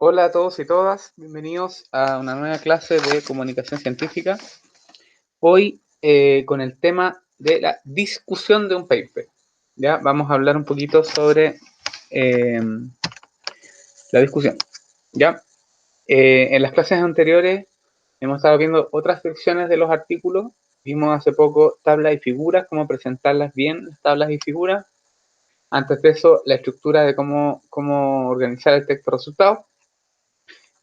Hola a todos y todas, bienvenidos a una nueva clase de comunicación científica. Hoy con el tema de la discusión de un paper. Ya vamos a hablar un poquito sobre la discusión. Ya en las clases anteriores hemos estado viendo otras secciones de los artículos. Vimos hace poco tablas y figuras, cómo presentarlas bien, las tablas y figuras. Antes de eso, la estructura de cómo organizar el texto resultado.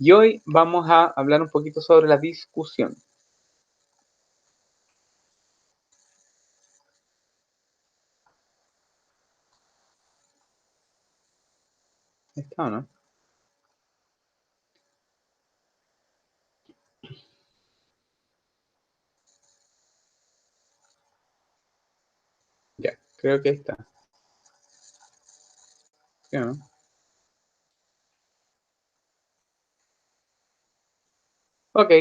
Y hoy vamos a hablar un poquito sobre la discusión. ¿Está o no? Ya, creo que ahí está. ¿Sí o no? Ok.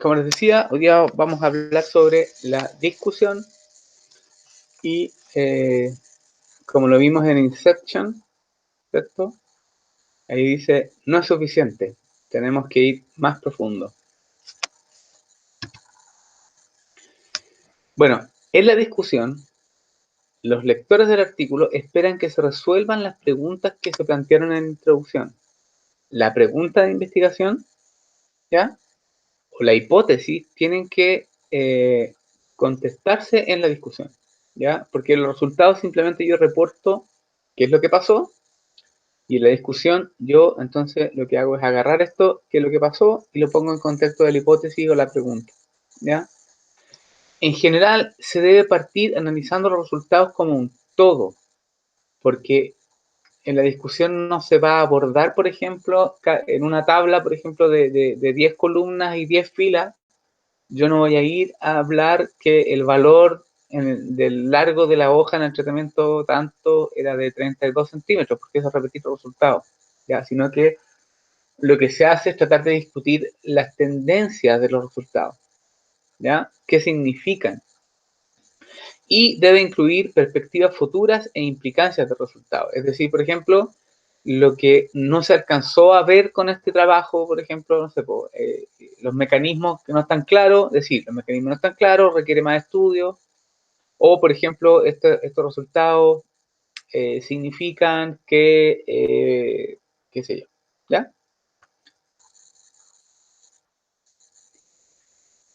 Como les decía, hoy día vamos a hablar sobre la discusión y como lo vimos en Inception, ¿cierto? Ahí dice, no es suficiente, tenemos que ir más profundo. Bueno, en la discusión, los lectores del artículo esperan que se resuelvan las preguntas que se plantearon en la introducción. La pregunta de investigación, ¿ya? O la hipótesis tienen que contestarse en la discusión, ¿ya? Porque los resultados simplemente yo reporto qué es lo que pasó y en la discusión yo entonces lo que hago es agarrar esto, qué es lo que pasó y lo pongo en contexto de la hipótesis o la pregunta, ¿ya? En general se debe partir analizando los resultados como un todo, porque en la discusión no se va a abordar, por ejemplo, en una tabla, por ejemplo, de 10 columnas y 10 filas. Yo no voy a ir a hablar que el valor del largo de la hoja en el tratamiento tanto era de 32 centímetros, porque eso es repetir los resultados, ¿ya? Sino que lo que se hace es tratar de discutir las tendencias de los resultados, ¿ya? ¿Qué significan? Y debe incluir perspectivas futuras e implicancias del resultado. Es decir, por ejemplo, lo que no se alcanzó a ver con este trabajo, por ejemplo, no sé, los mecanismos que no están claros, es decir, los mecanismos no están claros, requiere más estudio, o por ejemplo, estos resultados significan que, qué sé yo, ¿ya?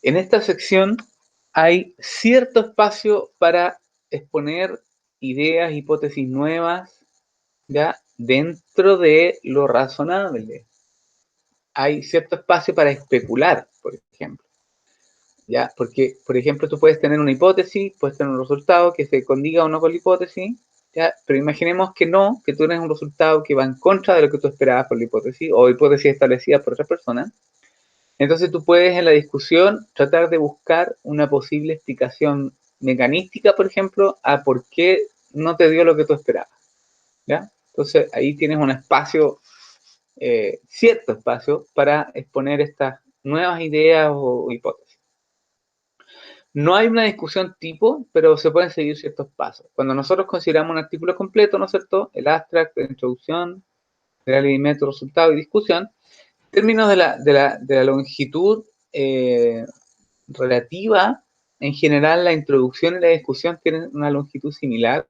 En esta sección hay cierto espacio para exponer ideas, hipótesis nuevas, ¿ya? Dentro de lo razonable. Hay cierto espacio para especular, por ejemplo, ¿ya? Porque, por ejemplo, tú puedes tener una hipótesis, puedes tener un resultado que se condiga o no con la hipótesis, ¿ya? Pero imaginemos que no, que tú tienes un resultado que va en contra de lo que tú esperabas por la hipótesis, o hipótesis establecida por otras personas. Entonces tú puedes en la discusión tratar de buscar una posible explicación mecanística, por ejemplo, a por qué no te dio lo que tú esperabas, ¿ya? Entonces ahí tienes un espacio, cierto espacio, para exponer estas nuevas ideas o hipótesis. No hay una discusión tipo, pero se pueden seguir ciertos pasos. Cuando nosotros consideramos un artículo completo, ¿no es cierto? El abstract, la introducción, el método, resultado y discusión, en términos de la longitud relativa, en general la introducción y la discusión tienen una longitud similar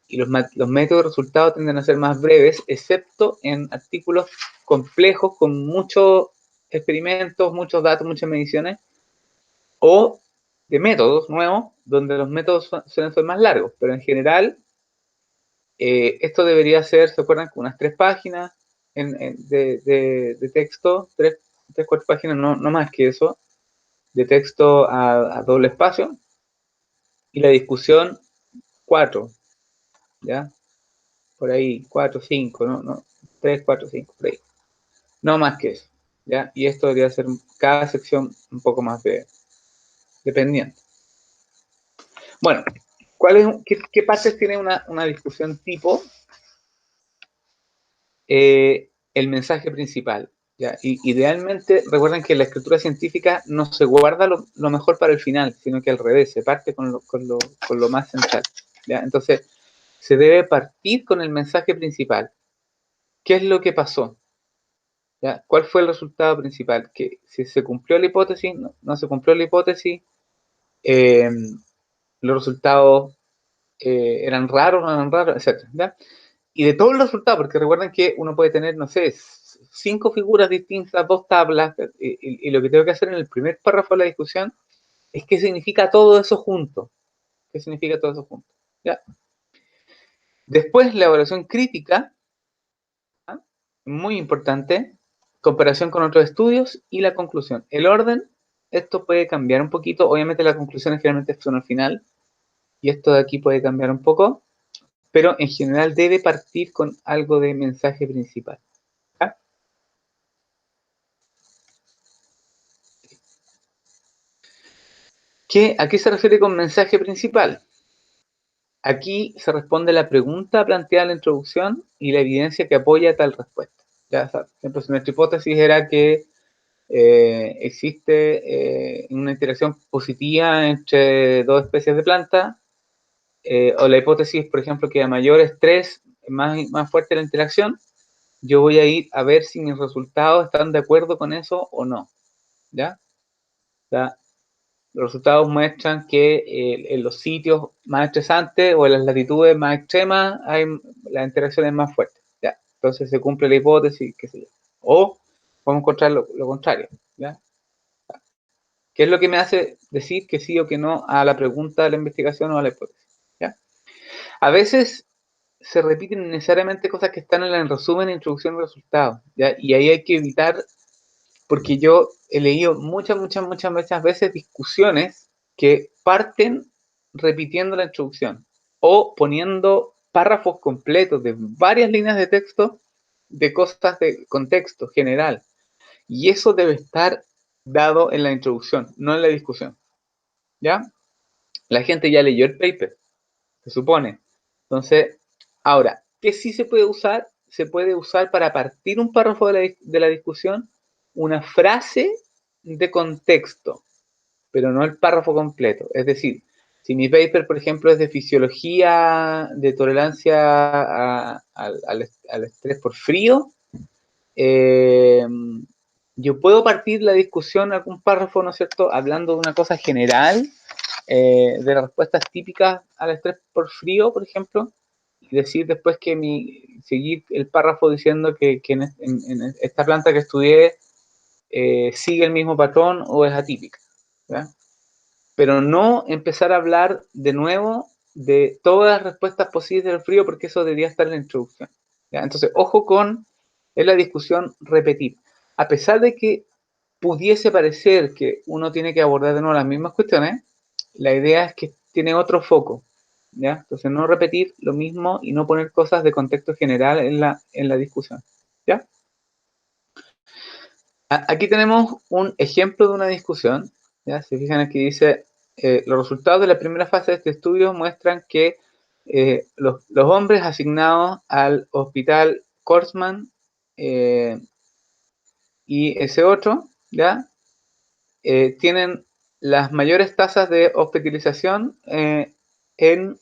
y los métodos de resultado tienden a ser más breves, excepto en artículos complejos con muchos experimentos, muchos datos, muchas mediciones, o de métodos nuevos, donde los métodos suelen ser más largos, pero en general esto debería ser, ¿se acuerdan? Con unas 3 páginas de texto, 4 páginas, no más que eso, de texto a doble espacio, y la discusión 4, ¿ya? Por ahí, 4, 5, no, 3, 4, 5, por ahí. No más que eso, ¿ya? Y esto debería ser cada sección un poco más dependiente. Bueno, ¿qué partes tiene una discusión tipo? El mensaje principal, ¿ya? Y idealmente, recuerden que la escritura científica no se guarda lo mejor para el final, sino que al revés, se parte con lo más central, ¿ya? Entonces, se debe partir con el mensaje principal, ¿qué es lo que pasó? ¿Ya? ¿Cuál fue el resultado principal? Que si se cumplió la hipótesis, no se cumplió la hipótesis, eh, los resultados eran raros, no eran raros, etcétera, ¿ya? Y de todos los resultados, porque recuerden que uno puede tener, no sé, 5 figuras distintas, 2 tablas, y lo que tengo que hacer en el primer párrafo de la discusión es qué significa todo eso junto. ¿Qué significa todo eso junto? ¿Ya? Después, la evaluación crítica, ¿ah? Muy importante, comparación con otros estudios y la conclusión. El orden, esto puede cambiar un poquito, obviamente las conclusiones generalmente son al final, y esto de aquí puede cambiar un poco, pero en general debe partir con algo de mensaje principal. ¿Ya? ¿A qué se refiere con mensaje principal? Aquí se responde la pregunta planteada en la introducción y la evidencia que apoya tal respuesta. Ya sabes, por ejemplo, si nuestra hipótesis era que existe una interacción positiva entre dos especies de plantas, o la hipótesis, por ejemplo, que a mayor estrés, más fuerte la interacción, yo voy a ir a ver si mis resultados están de acuerdo con eso o no. ¿Ya? ¿Ya? Los resultados muestran que en los sitios más estresantes o en las latitudes más extremas la interacción es más fuerte. ¿Ya? Entonces se cumple la hipótesis, qué sé yo. O podemos encontrar lo contrario. ¿Ya? ¿Qué es lo que me hace decir que sí o que no a la pregunta de la investigación o a la hipótesis? ¿Ya? A veces se repiten necesariamente cosas que están en el resumen e introducción de resultados. ¿Ya? Y ahí hay que evitar, porque yo he leído muchas veces discusiones que parten repitiendo la introducción o poniendo párrafos completos de varias líneas de texto de cosas de contexto general. Y eso debe estar dado en la introducción, no en la discusión. ¿Ya? La gente ya leyó el paper, se supone. Entonces, ahora, ¿qué sí se puede usar? Se puede usar para partir un párrafo de la discusión una frase de contexto, pero no el párrafo completo. Es decir, si mi paper, por ejemplo, es de fisiología de tolerancia al estrés por frío, eh, yo puedo partir la discusión algún párrafo, ¿no es cierto?, hablando de una cosa general, de las respuestas típicas al estrés por frío, por ejemplo, y decir después que seguir el párrafo diciendo que en esta planta que estudié sigue el mismo patrón o es atípica. ¿Ya? Pero no empezar a hablar de nuevo de todas las respuestas posibles del frío, porque eso debería estar en la introducción. ¿Ya? Entonces, ojo con en la discusión repetir. A pesar de que pudiese parecer que uno tiene que abordar de nuevo las mismas cuestiones, la idea es que tiene otro foco. ¿Ya? Entonces, no repetir lo mismo y no poner cosas de contexto general en la discusión. ¿Ya? Aquí tenemos un ejemplo de una discusión. ¿Ya? Se fijan aquí dice, los resultados de la primera fase de este estudio muestran que los hombres asignados al hospital Korsman y ese otro, ¿ya? Tienen las mayores tasas de hospitalización en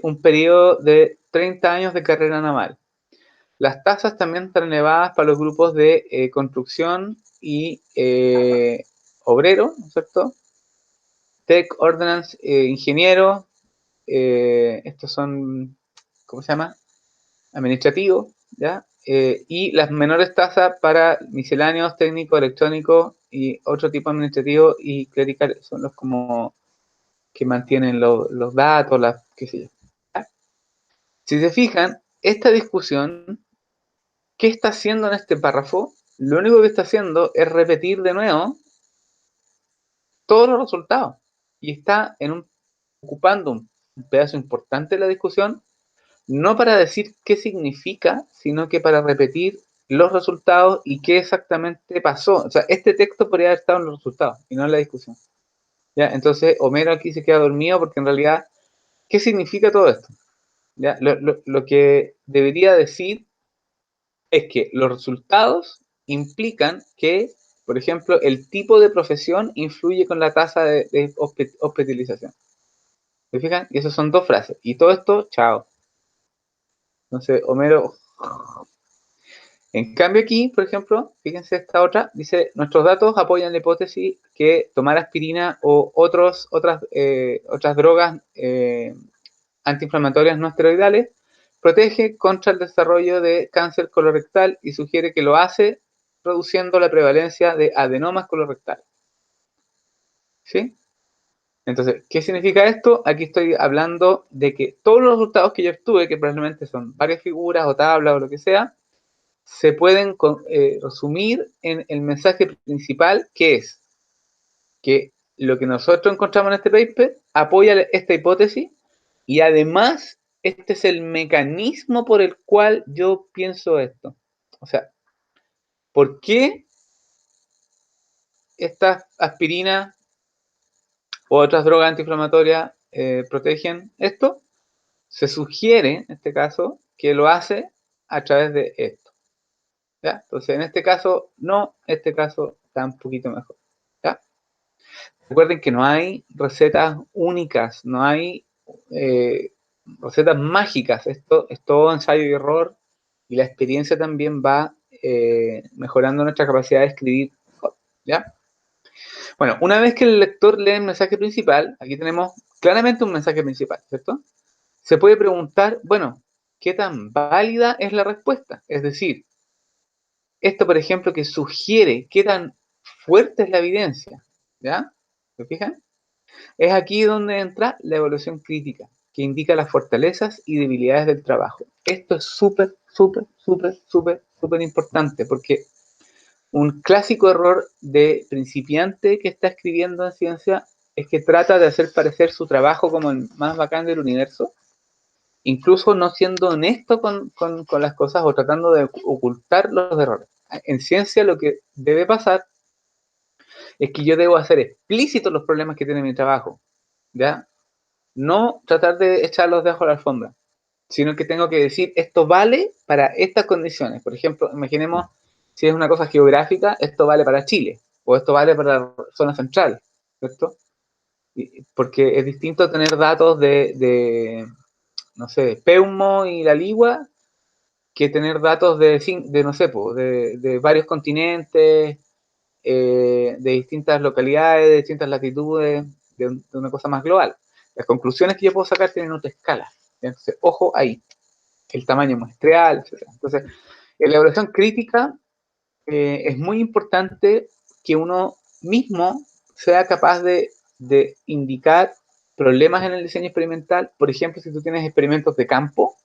un periodo de 30 años de carrera naval. Las tasas también están elevadas para los grupos de construcción y obrero, ¿no es cierto? Tech, Ordnance, ingeniero, estos son, ¿cómo se llama? Administrativos, ¿ya? Y las menores tasas para misceláneos, técnicos, electrónicos y otro tipo administrativo y clerical, son los como que mantienen los datos, qué sé yo. ¿Ya? Si se fijan, esta discusión, ¿qué está haciendo en este párrafo? Lo único que está haciendo es repetir de nuevo todos los resultados y está ocupando un pedazo importante de la discusión, no para decir qué significa, sino que para repetir los resultados y qué exactamente pasó. O sea, este texto podría haber estado en los resultados y no en la discusión. ¿Ya? Entonces, Homero aquí se queda dormido porque en realidad, ¿qué significa todo esto? ¿Ya? Lo que debería decir es que los resultados implican que, por ejemplo, el tipo de profesión influye con la tasa de hospitalización. ¿Se fijan? Y esas son dos frases. Y todo esto, chao. Entonces, Homero En cambio aquí, por ejemplo, fíjense esta otra, dice, nuestros datos apoyan la hipótesis que tomar aspirina o otras drogas antiinflamatorias no esteroidales protege contra el desarrollo de cáncer colorectal y sugiere que lo hace reduciendo la prevalencia de adenomas colorectales. ¿Sí? Entonces, ¿qué significa esto? Aquí estoy hablando de que todos los resultados que yo obtuve, que probablemente son varias figuras o tablas o lo que sea, se pueden resumir en el mensaje principal, que es que lo que nosotros encontramos en este paper apoya esta hipótesis y además este es el mecanismo por el cual yo pienso esto. O sea, ¿por qué estas aspirinas o otras drogas antiinflamatorias protegen esto? Se sugiere, en este caso, que lo hace a través de esto. ¿Ya? Entonces, en este caso, no, en este caso está un poquito mejor. ¿Ya? Recuerden que no hay recetas únicas, no hay recetas mágicas. Esto es todo ensayo y error y la experiencia también va mejorando nuestra capacidad de escribir. ¿Ya? Bueno, una vez que el lector lee el mensaje principal, aquí tenemos claramente un mensaje principal, ¿cierto? Se puede preguntar, bueno, ¿qué tan válida es la respuesta? Es decir, esto, por ejemplo, que sugiere qué tan fuerte es la evidencia, ¿ya? ¿Se fijan? Es aquí donde entra la evaluación crítica, que indica las fortalezas y debilidades del trabajo. Esto es súper, súper, súper, súper, súper importante, porque un clásico error de principiante que está escribiendo en ciencia es que trata de hacer parecer su trabajo como el más bacán del universo, incluso no siendo honesto con las cosas o tratando de ocultar los errores. En ciencia lo que debe pasar es que yo debo hacer explícitos los problemas que tiene mi trabajo, ¿ya? No tratar de echarlos debajo de la alfombra, sino que tengo que decir, esto vale para estas condiciones. Por ejemplo, imaginemos si es una cosa geográfica, esto vale para Chile, o esto vale para la zona central, ¿cierto? Porque es distinto tener datos no sé, Peumo y la Ligua, que tener datos no sé, de varios continentes, de distintas localidades, de distintas latitudes, de una cosa más global. Las conclusiones que yo puedo sacar tienen otra escala. Entonces, ojo ahí, el tamaño muestreal, etc. Entonces, en la evaluación crítica es muy importante que uno mismo sea capaz de indicar problemas en el diseño experimental. Por ejemplo, si tú tienes experimentos de campo,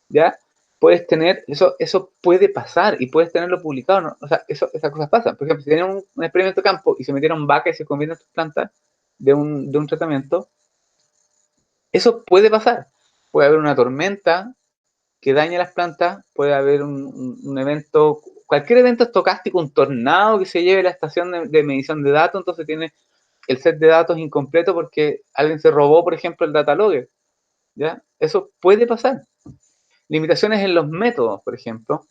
¿ya? Puedes tener, eso puede pasar y puedes tenerlo publicado, ¿no? O sea, esas cosas pasan. Por ejemplo, si tienen un experimento de campo y se metieron vacas y se convierten tus plantas de un tratamiento, eso puede pasar. Puede haber una tormenta que dañe las plantas, puede haber un evento, cualquier evento estocástico, un tornado que se lleve la estación de medición de datos, entonces tiene el set de datos incompleto porque alguien se robó, por ejemplo, el data logger, ¿ya? Eso puede pasar. Limitaciones en los métodos, por ejemplo,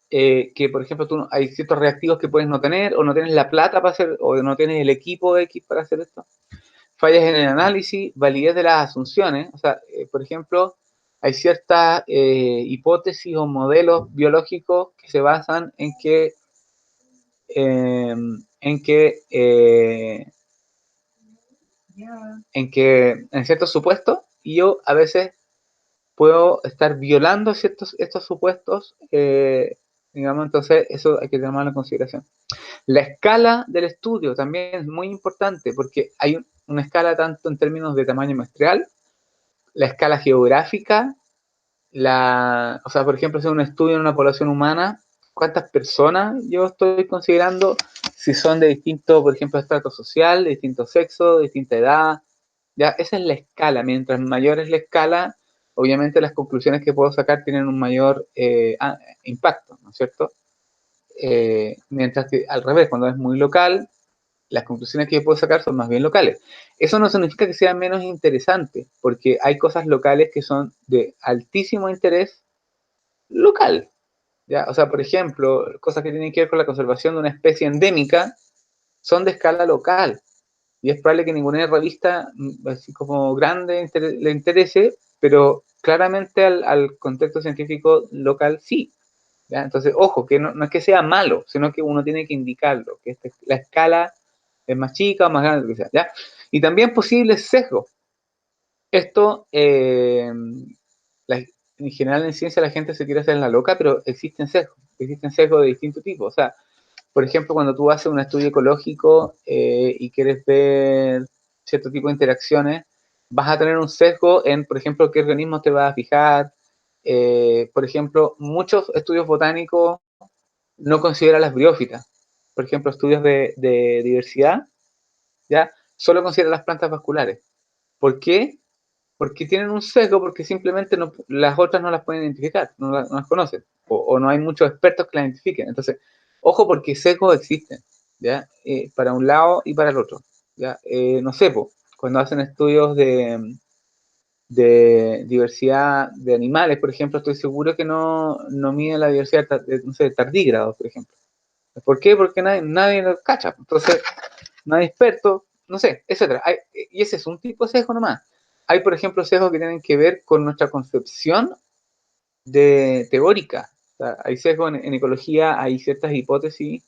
que por ejemplo hay ciertos reactivos que puedes no tener, o no tienes la plata para hacer, o no tienes el equipo X para hacer esto. Fallas en el análisis, validez de las asunciones, o sea, por ejemplo, hay ciertas hipótesis o modelos biológicos que se basan eh, en que, eh, en ciertos supuestos, y yo a veces puedo estar violando estos supuestos, digamos, entonces eso hay que tomarlo en consideración. La escala del estudio también es muy importante porque hay una escala tanto en términos de tamaño muestreal, la escala geográfica, o sea, por ejemplo, si es un estudio en una población humana, ¿cuántas personas yo estoy considerando? Si son de distinto, por ejemplo, estrato social, de distinto sexo, de distinta edad, ya, esa es la escala. Mientras mayor es la escala, obviamente las conclusiones que puedo sacar tienen un mayor impacto, ¿no es cierto? Mientras que al revés, cuando es muy local, las conclusiones que yo puedo sacar son más bien locales. Eso no significa que sea menos interesante, porque hay cosas locales que son de altísimo interés local, ¿ya? O sea, por ejemplo, cosas que tienen que ver con la conservación de una especie endémica son de escala local, y es probable que ninguna revista así como grande le interese, pero claramente al contexto científico local sí. ¿Ya? Entonces, ojo, que no es que sea malo, sino que uno tiene que indicarlo, que la escala es más chica o más grande, lo que sea, ¿ya? Y también posibles sesgos. Esto, en general en ciencia la gente se quiere hacer la loca, pero existen sesgos de distinto tipo. O sea, por ejemplo, cuando tú haces un estudio ecológico y quieres ver cierto tipo de interacciones, vas a tener un sesgo en, por ejemplo, qué organismos te vas a fijar. Por ejemplo, muchos estudios botánicos no consideran las briófitas. Por ejemplo, estudios de diversidad, ¿ya? Solo consideran las plantas vasculares. ¿Por qué? Porque tienen un sesgo, porque simplemente las otras no las pueden identificar, no las conocen, o no hay muchos expertos que las identifiquen. Entonces, ojo porque sesgos existen, ¿ya? Para un lado y para el otro, ¿ya? No sé, cuando hacen estudios de diversidad de animales, por ejemplo, estoy seguro que no miden la diversidad de, no sé, tardígrados, por ejemplo. ¿Por qué? Porque nadie lo cacha. Entonces, no hay expertos, no sé, etcétera. Y ese es un tipo de sesgo nomás. Hay, por ejemplo, sesgos que tienen que ver con nuestra concepción teórica. O sea, hay sesgos en ecología, hay ciertas hipótesis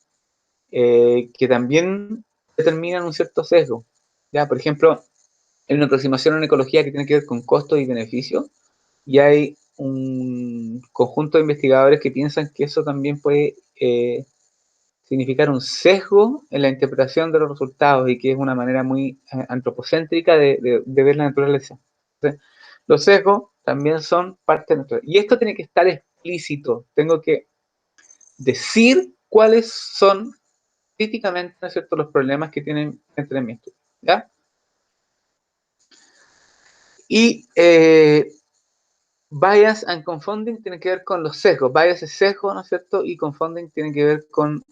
que también determinan un cierto sesgo. ¿Ya? Por ejemplo, hay una aproximación en ecología que tiene que ver con costos y beneficios, y hay un conjunto de investigadores que piensan que eso también puede significar un sesgo en la interpretación de los resultados y que es una manera muy antropocéntrica de ver la naturaleza. Entonces, los sesgos también son parte de nuestra... Y esto tiene que estar explícito. Tengo que decir cuáles son críticamente, ¿no es cierto?, los problemas que tienen entre mi estudio. ¿Ya? Y bias and confounding tiene que ver con los sesgos. Bias es sesgo, ¿no es cierto? Y confounding tiene que ver con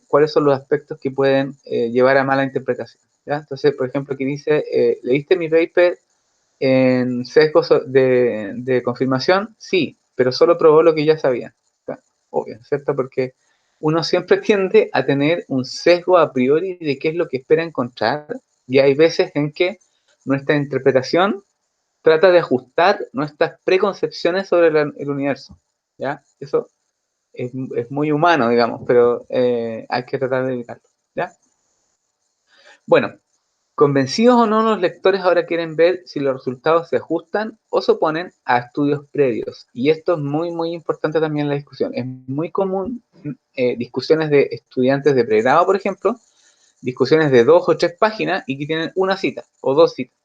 cuáles son los aspectos que pueden llevar a mala interpretación. ¿Ya? Entonces, por ejemplo, aquí dice, ¿leíste mi paper en sesgos de confirmación? Sí, pero solo probó lo que ya sabía. Obvio, ¿cierto? Porque uno siempre tiende a tener un sesgo a priori de qué es lo que espera encontrar, y hay veces en que nuestra interpretación trata de ajustar nuestras preconcepciones sobre el universo, ¿ya? Eso es muy humano, digamos, pero hay que tratar de evitarlo, ¿ya? Bueno, convencidos o no, los lectores ahora quieren ver si los resultados se ajustan o se oponen a estudios previos. Y esto es muy, muy importante también en la discusión. Es muy común discusiones de estudiantes de pregrado, por ejemplo, discusiones de 2 o 3 páginas y que tienen una cita o 2 citas,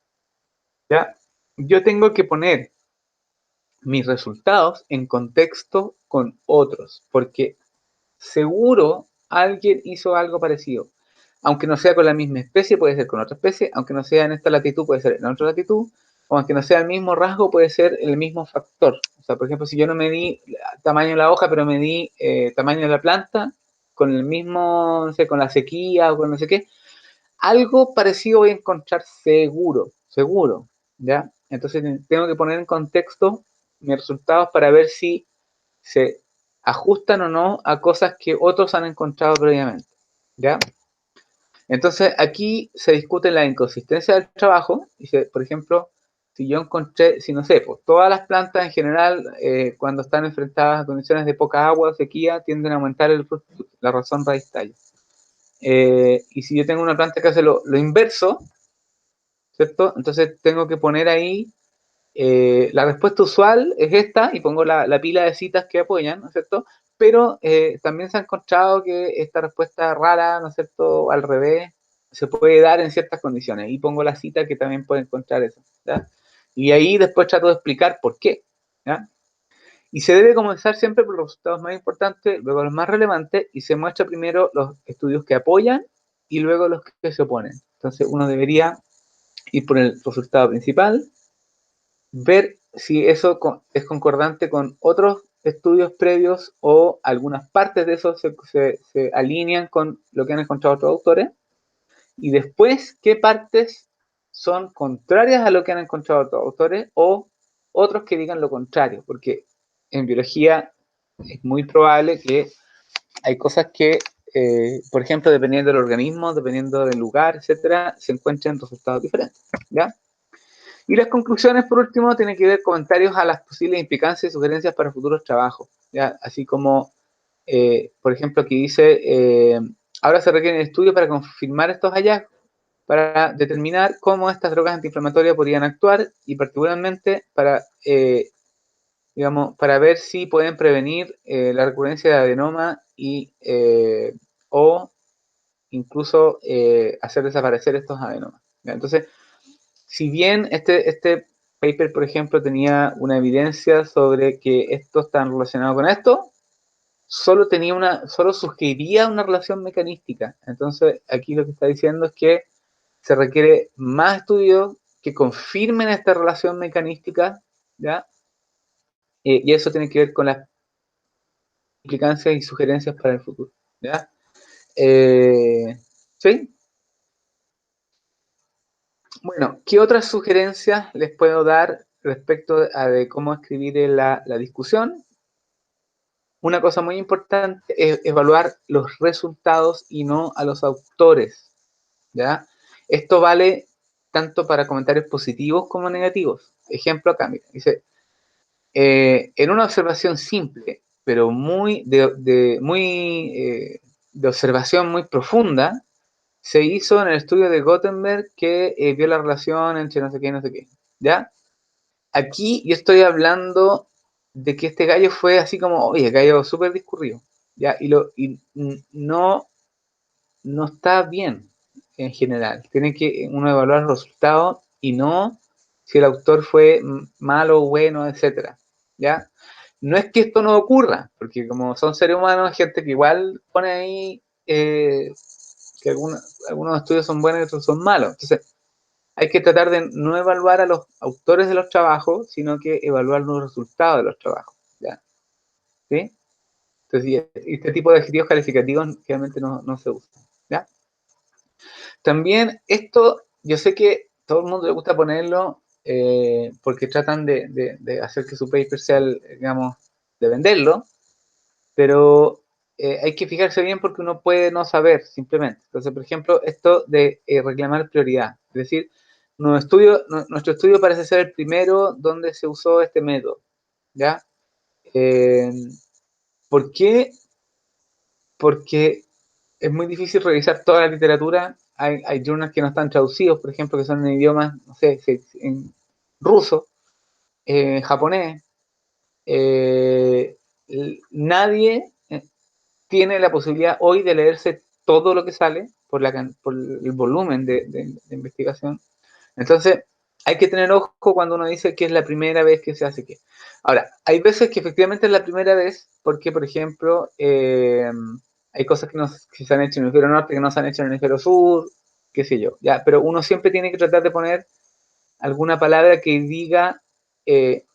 ¿ya? Yo tengo que poner mis resultados en contexto con otros, porque seguro alguien hizo algo parecido. Aunque no sea con la misma especie, puede ser con otra especie, aunque no sea en esta latitud, puede ser en otra latitud, o aunque no sea el mismo rasgo, puede ser el mismo factor. O sea, por ejemplo, si yo no medí tamaño de la hoja, pero medí tamaño de la planta, con el mismo, no sé, con la sequía o con no sé qué, algo parecido voy a encontrar seguro, seguro, ¿ya? Entonces tengo que poner en contexto mis resultados para ver si se ajustan o no a cosas que otros han encontrado previamente, ¿ya? Entonces aquí se discute la inconsistencia del trabajo. Dice, por ejemplo, si yo encontré, si no sé, pues todas las plantas en general, cuando están enfrentadas a condiciones de poca agua o sequía, tienden a aumentar la razón raíz tallo. Y si yo tengo una planta que hace lo inverso, ¿cierto? Entonces tengo que poner ahí, la respuesta usual es esta, y pongo la pila de citas que apoyan, ¿no es cierto? Pero también se ha encontrado que esta respuesta rara, ¿no es cierto?, al revés, se puede dar en ciertas condiciones, y pongo la cita que también puede encontrar eso, ¿ya? Y ahí después trato de explicar por qué, ¿ya? Y se debe comenzar siempre por los resultados más importantes, luego los más relevantes, y se muestra primero los estudios que apoyan y luego los que se oponen. Entonces uno debería ir por el resultado principal, ver si eso es concordante con otros estudios previos o algunas partes de eso se alinean con lo que han encontrado otros autores, y después qué partes son contrarias a lo que han encontrado otros autores o otros que digan lo contrario, porque en biología es muy probable que hay cosas que, por ejemplo, dependiendo del organismo, dependiendo del lugar, etcétera, se encuentren resultados diferentes, ¿ya? Y las conclusiones, por último, tienen que ver comentarios a las posibles implicancias y sugerencias para futuros trabajos, ¿ya? Así como, por ejemplo, aquí dice, ahora se requiere un estudio para confirmar estos hallazgos, para determinar cómo estas drogas antiinflamatorias podrían actuar y particularmente para, digamos, para ver si pueden prevenir la recurrencia de adenoma y, o incluso hacer desaparecer estos adenomas, ¿ya? Entonces, si bien este paper, por ejemplo, tenía una evidencia sobre que esto está relacionado con esto, solo sugería una relación mecanística. Entonces, aquí lo que está diciendo es que se requiere más estudios que confirmen esta relación mecanística, ¿ya? Y eso tiene que ver con las implicancias y sugerencias para el futuro, ¿ya? ¿Sí? Bueno, ¿qué otras sugerencias les puedo dar respecto a de cómo escribir la discusión? Una cosa muy importante es evaluar los resultados y no a los autores, ¿ya? Esto vale tanto para comentarios positivos como negativos. Ejemplo acá, mira, dice, en una observación simple, pero de observación muy profunda, se hizo en el estudio de Gutenberg que vio la relación entre no sé qué y no sé qué, ¿ya? Aquí yo estoy hablando de que este gallo fue así como, oye, gallo súper discurrido, ¿ya? No está bien en general. Tiene que uno evaluar los resultados y no si el autor fue malo, bueno, etcétera, ¿ya? No es que esto no ocurra, porque como son seres humanos, gente que igual pone ahí que algunos estudios son buenos y otros son malos. Entonces, hay que tratar de no evaluar a los autores de los trabajos, sino que evaluar los resultados de los trabajos, ¿ya? ¿Sí? Entonces, este tipo de adjetivos calificativos realmente no se usan, ¿ya? También esto, yo sé que todo el mundo le gusta ponerlo porque tratan de hacer que su paper sea, digamos, de venderlo, pero hay que fijarse bien porque uno puede no saber simplemente. Entonces, por ejemplo, esto de reclamar prioridad, es decir, nuestro estudio parece ser el primero donde se usó este método, ¿ya? Eh, ¿Por qué? Porque es muy difícil revisar toda la literatura. Hay journals que no están traducidos, por ejemplo, que son en idiomas, no sé, en ruso, japonés. Nadie tiene la posibilidad hoy de leerse todo lo que sale por el volumen de investigación. Entonces, hay que tener ojo cuando uno dice que es la primera vez que se hace qué. Ahora, hay veces que efectivamente es la primera vez porque, por ejemplo, hay cosas que se han hecho en el hemisferio norte que no se han hecho en el hemisferio sur, qué sé yo, ya, pero uno siempre tiene que tratar de poner alguna palabra que diga eh,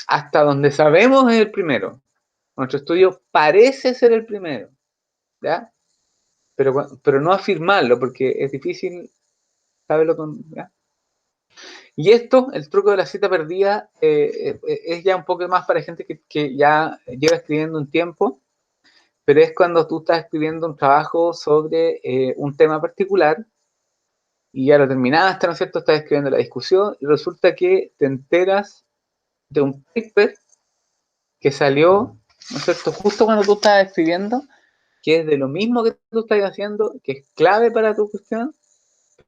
hasta donde sabemos es el primero. Nuestro estudio parece ser el primero, ¿ya? Pero no afirmarlo porque es difícil saberlo con, ¿ya? Y esto, el truco de la cita perdida, es ya un poco más para gente que ya lleva escribiendo un tiempo, pero es cuando tú estás escribiendo un trabajo sobre un tema particular y ya lo terminaste, ¿no es cierto? Estás escribiendo la discusión y resulta que te enteras de un paper que salió, ¿no es cierto? Justo cuando tú estás escribiendo, que es de lo mismo que tú estás haciendo, que es clave para tu cuestión,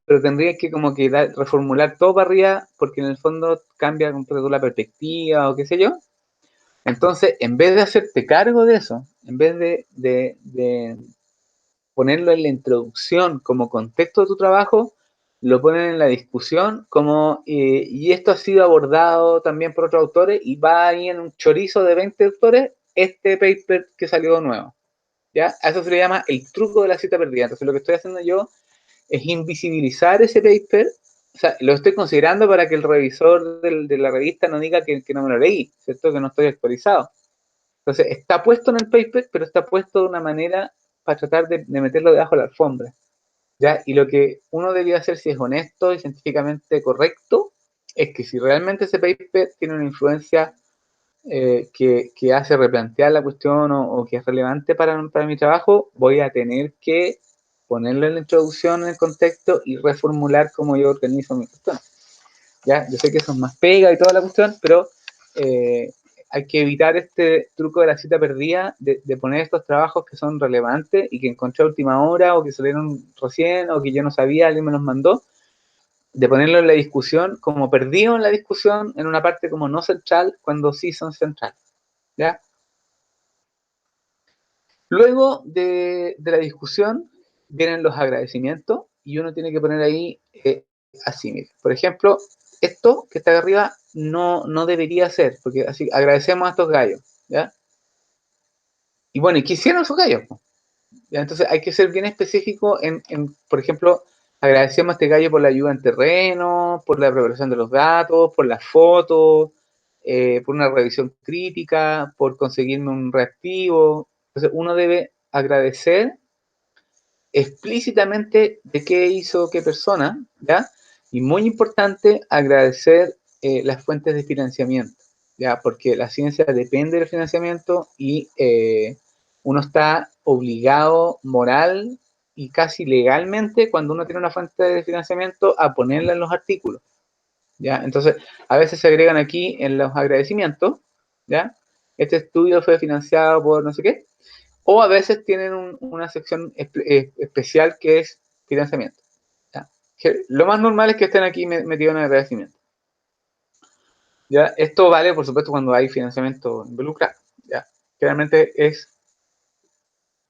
pero tendrías que como que reformular todo para arriba porque en el fondo cambia completo la perspectiva o qué sé yo. Entonces, en vez de hacerte cargo de eso, en vez de ponerlo en la introducción como contexto de tu trabajo, lo ponen en la discusión como, y esto ha sido abordado también por otros autores y va ahí en un chorizo de 20 autores este paper que salió nuevo. ¿Ya? A eso se le llama el truco de la cita perdida. Entonces lo que estoy haciendo yo es invisibilizar ese paper, o sea, lo estoy considerando para que el revisor de la revista no diga que no me lo leí, ¿cierto? Que no estoy actualizado. Entonces, está puesto en el paper, pero está puesto de una manera para tratar de meterlo debajo de la alfombra, ¿ya? Y lo que uno debería hacer, si es honesto y científicamente correcto, es que si realmente ese paper tiene una influencia que hace replantear la cuestión o que es relevante para mi trabajo, voy a tener que ponerlo en la introducción, en el contexto y reformular cómo yo organizo mi cuestión. ¿ya? Yo sé que eso es más pega y toda la cuestión, pero hay que evitar este truco de la cita perdida, de poner estos trabajos que son relevantes y que encontré a última hora o que salieron recién o que yo no sabía, alguien me los mandó, de ponerlo en la discusión como perdido en la discusión en una parte como no central cuando sí son central, ¿ya? Luego de la discusión vienen los agradecimientos y uno tiene que poner ahí así, mire. Por ejemplo, esto que está acá arriba no debería ser, porque así agradecemos a estos gallos, ¿ya? Y bueno, ¿y qué hicieron esos gallos? ¿Ya? Entonces hay que ser bien específico por ejemplo, agradecemos a este gallo por la ayuda en terreno, por la preparación de los datos, por las fotos, por una revisión crítica, por conseguirme un reactivo. Entonces uno debe agradecer explícitamente de qué hizo qué persona, ¿ya? Y muy importante, agradecer las fuentes de financiamiento, ¿ya? Porque la ciencia depende del financiamiento y uno está obligado moral y casi legalmente cuando uno tiene una fuente de financiamiento a ponerla en los artículos, ¿ya? Entonces, a veces se agregan aquí en los agradecimientos, ¿ya? Este estudio fue financiado por no sé qué, o a veces tienen una sección especial que es financiamiento, ¿ya? Que lo más normal es que estén aquí metidos en el agradecimiento, ¿ya? Esto vale, por supuesto, cuando hay financiamiento involucrado, ¿ya? Generalmente es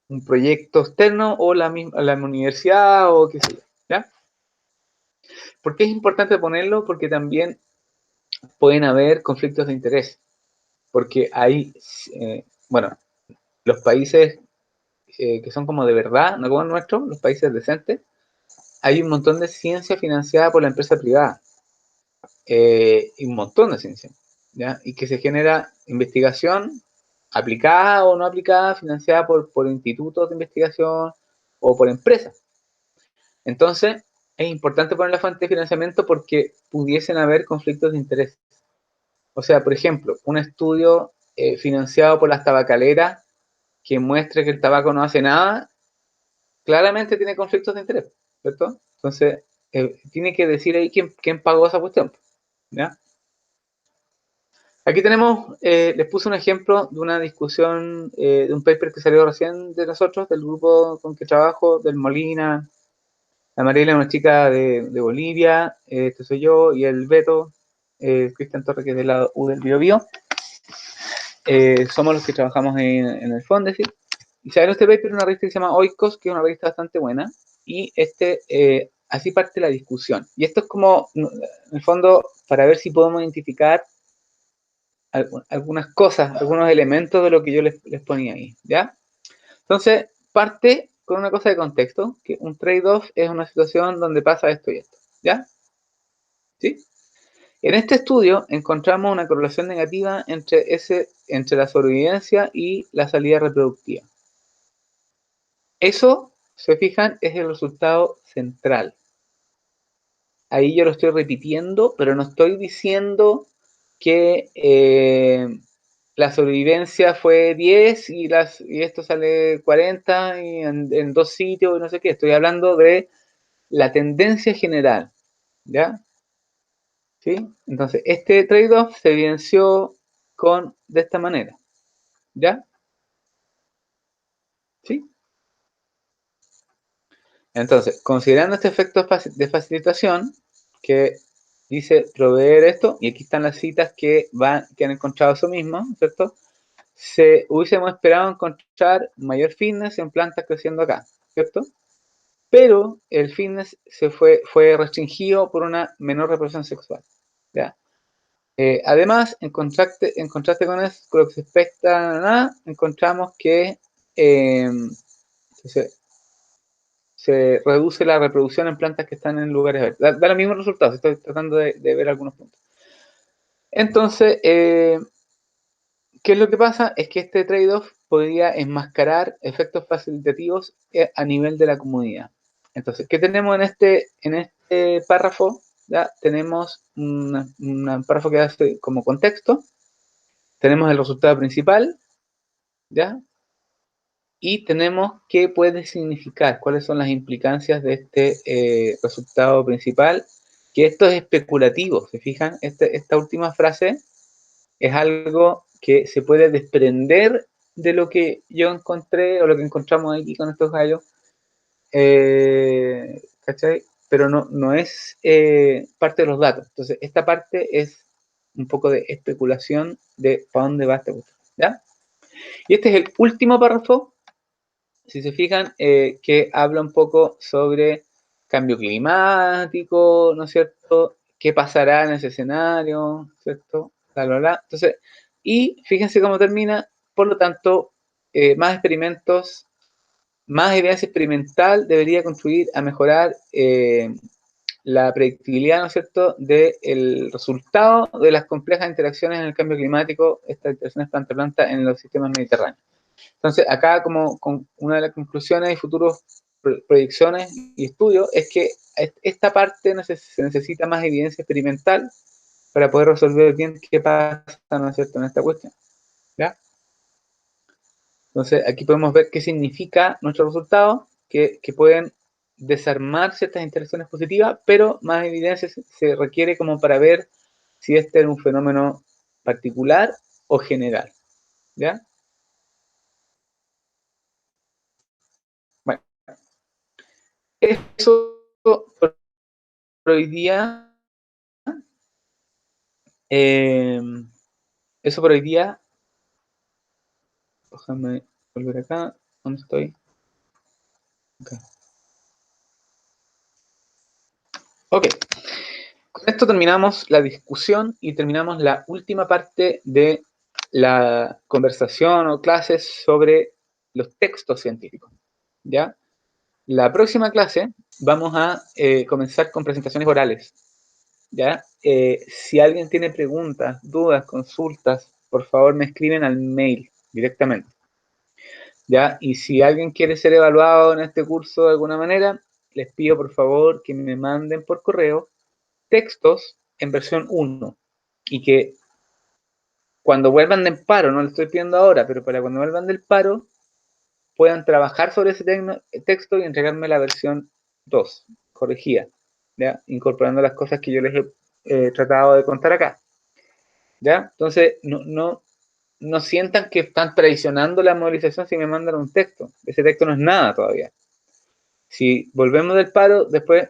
un proyecto externo o la universidad o qué sé yo, ¿ya? ¿Por qué es importante ponerlo? Porque también pueden haber conflictos de interés, porque hay, bueno, los países que son como de verdad, no como el nuestro, los países decentes, hay un montón de ciencia financiada por la empresa privada, y un montón de ciencia, ¿ya? Y que se genera investigación aplicada o no aplicada, financiada por institutos de investigación o por empresas. Entonces, es importante poner la fuente de financiamiento porque pudiesen haber conflictos de interés. O sea, por ejemplo, un estudio financiado por las tabacaleras que muestre que el tabaco no hace nada, claramente tiene conflictos de interés, ¿cierto? Entonces, tiene que decir ahí quién pagó esa cuestión, ¿ya? Aquí tenemos, les puse un ejemplo de una discusión de un paper que salió recién de nosotros, del grupo con que trabajo, del Molina, la Mariela, una chica de Bolivia, este soy yo, y el Beto, Cristian Torre, que es de la U del Bio Bio. Somos los que trabajamos en el Fondesit. Y salió este paper en una revista que se llama Oikos, que es una revista bastante buena, y así parte la discusión. Y esto es como, en el fondo, para ver si podemos identificar algunas cosas, algunos elementos de lo que yo les ponía ahí, ¿ya? Entonces, parte con una cosa de contexto, que un trade-off es una situación donde pasa esto y esto, ¿ya? ¿Sí? En este estudio encontramos una correlación negativa entre la sobrevivencia y la salida reproductiva. Eso, se fijan, es el resultado central. Ahí yo lo estoy repitiendo, pero no estoy diciendo que la sobrevivencia fue 10 y esto sale 40 y en dos sitios y no sé qué. Estoy hablando de la tendencia general, ¿ya? ¿Sí? Entonces, este trade-off se evidenció de esta manera, ¿ya? ¿Sí? Entonces, considerando este efecto de facilitación, que dice proveer esto, y aquí están las citas que han encontrado eso mismo, ¿cierto? Hubiésemos esperado encontrar mayor fitness en plantas creciendo acá, ¿cierto? Pero el fitness fue restringido por una menor reproducción sexual, ¿ya? Además, en contraste con lo que se expecta, encontramos que eh, se, se reduce la reproducción en plantas que están en lugares verdes. Da los mismos resultados, estoy tratando de ver algunos puntos. Entonces, ¿qué es lo que pasa? Es que este trade-off podría enmascarar efectos facilitativos a nivel de la comunidad. Entonces, ¿qué tenemos en este párrafo? ¿Ya? Tenemos un párrafo que hace como contexto, tenemos el resultado principal, ¿ya? Y tenemos qué puede significar, cuáles son las implicancias de este resultado principal que esto es especulativo, ¿se fijan? Esta última frase es algo que se puede desprender de lo que yo encontré o lo que encontramos aquí con estos gallos, ¿cachai? Pero no es parte de los datos. Entonces, esta parte es un poco de especulación de para dónde va este cuestión, ¿ya? Y este es el último párrafo, si se fijan, que habla un poco sobre cambio climático, ¿no es cierto? ¿Qué pasará en ese escenario? ¿Cierto? Bla, bla, bla. Entonces, y fíjense cómo termina, por lo tanto, más experimentos, más evidencia experimental debería contribuir a mejorar la predictibilidad, ¿no es cierto?, del resultado de las complejas interacciones en el cambio climático, estas interacciones planta-planta en los sistemas mediterráneos. Entonces, acá como con una de las conclusiones y futuros proyecciones y estudios es que esta parte se necesita más evidencia experimental para poder resolver bien qué pasa, ¿no es cierto?, en esta cuestión, ¿ya? Entonces, aquí podemos ver qué significa nuestro resultado, que pueden desarmar ciertas interacciones positivas, pero más evidencia se requiere como para ver si este es un fenómeno particular o general, ¿ya? Bueno, eso por hoy día, eh, eso por hoy día, déjame volver acá, ¿dónde estoy? Acá. Ok, con esto terminamos la discusión y terminamos la última parte de la conversación o clases sobre los textos científicos, ¿ya? La próxima clase vamos a comenzar con presentaciones orales, ¿ya? Si alguien tiene preguntas, dudas, consultas, por favor me escriben al mail directamente, ¿ya? Y si alguien quiere ser evaluado en este curso de alguna manera, les pido por favor que me manden por correo textos en versión 1 y que cuando vuelvan del paro, no lo estoy pidiendo ahora, pero para cuando vuelvan del paro, puedan trabajar sobre ese texto y entregarme la versión 2 corregida, ¿ya? Incorporando las cosas que yo les he tratado de contar acá, ¿ya? Entonces, no sientan que están traicionando la movilización si me mandan un texto. Ese texto no es nada todavía. Si volvemos del paro, después,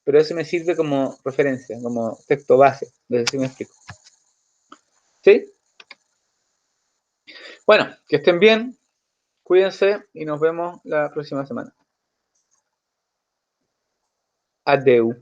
pero eso me sirve como referencia, como texto base, no sé si me explico. ¿Sí? Bueno, que estén bien, cuídense y nos vemos la próxima semana. Adeu.